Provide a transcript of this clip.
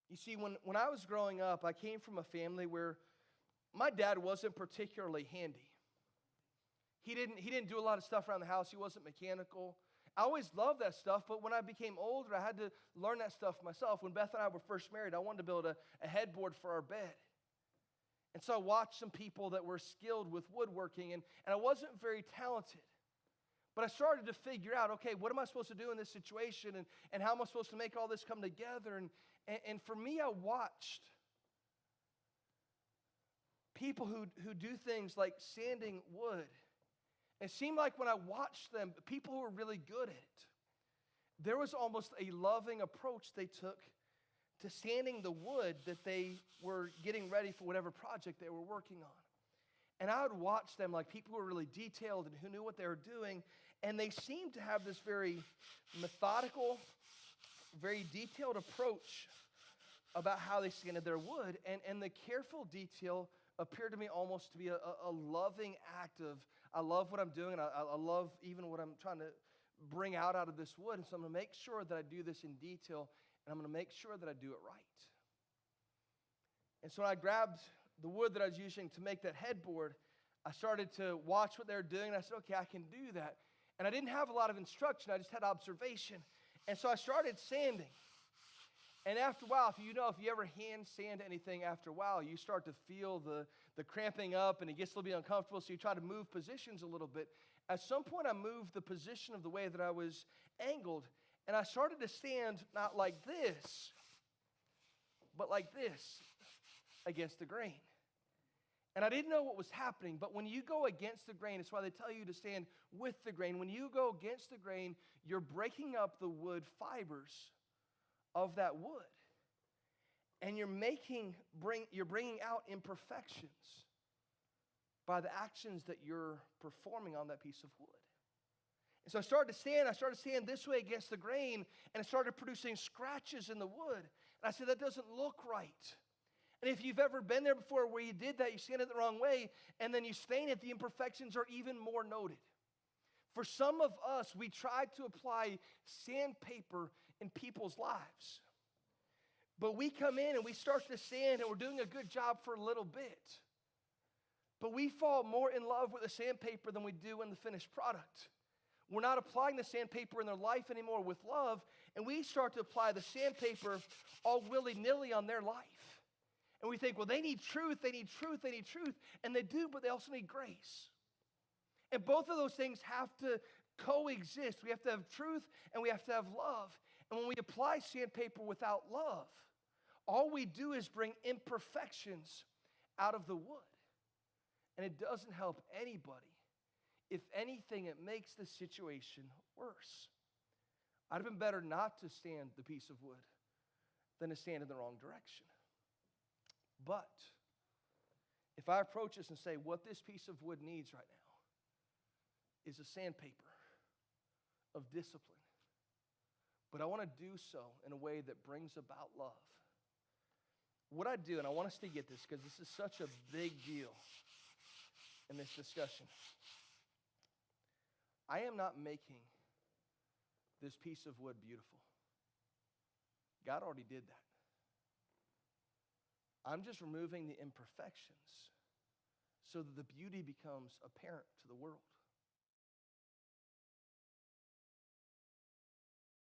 You see, when I was growing up, I came from a family where my dad wasn't particularly handy. He didn't do a lot of stuff around the house. He wasn't mechanical. I always loved that stuff, but when I became older, I had to learn that stuff myself. When Beth and I were first married, I wanted to build a headboard for our bed. And so I watched some people that were skilled with woodworking, and I wasn't very talented. But I started to figure out, okay, what am I supposed to do in this situation, and how am I supposed to make all this come together? And for me, I watched people who do things like sanding wood. It seemed like when I watched them, people who were really good at it, there was almost a loving approach they took to sanding the wood that they were getting ready for whatever project they were working on. And I would watch them like people who were really detailed and who knew what they were doing, and they seemed to have this very methodical, very detailed approach about how they sanded their wood, and the careful detail appeared to me almost to be a loving act of, I love what I'm doing, and I love even what I'm trying to bring out of this wood, and so I'm going to make sure that I do this in detail, and I'm going to make sure that I do it right. And so when I grabbed the wood that I was using to make that headboard, I started to watch what they were doing, and I said, okay, I can do that. And I didn't have a lot of instruction, I just had observation. And so I started sanding. And after a while, if you ever hand sand anything, after a while, you start to feel the cramping up, and it gets a little bit uncomfortable, so you try to move positions a little bit. At some point, I moved the position of the way that I was angled, and I started to sand not like this, but like this against the grain. And I didn't know what was happening, but when you go against the grain, it's why they tell you to stand with the grain. When you go against the grain, you're breaking up the wood fibers of that wood. And you're bringing out imperfections by the actions that you're performing on that piece of wood. And so I started to sand this way against the grain, and it started producing scratches in the wood. And I said, that doesn't look right. And if you've ever been there before where you did that, you sanded it the wrong way, and then you stain it, the imperfections are even more noted. For some of us, we try to apply sandpaper in people's lives. But we come in and we start to sand, and we're doing a good job for a little bit. But we fall more in love with the sandpaper than we do in the finished product. We're not applying the sandpaper in their life anymore with love, and we start to apply the sandpaper all willy-nilly on their life. And we think, well, they need truth, they need truth, they need truth. And they do, but they also need grace. And both of those things have to coexist. We have to have truth and we have to have love. And when we apply sandpaper without love, all we do is bring imperfections out of the wood. And it doesn't help anybody. If anything, it makes the situation worse. I'd have been better not to sand the piece of wood than to stand in the wrong direction. But if I approach this and say, what this piece of wood needs right now is a sandpaper of discipline, but I want to do so in a way that brings about love. What I do, and I want us to get this because this is such a big deal in this discussion. I am not making this piece of wood beautiful. God already did that. I'm just removing the imperfections so that the beauty becomes apparent to the world.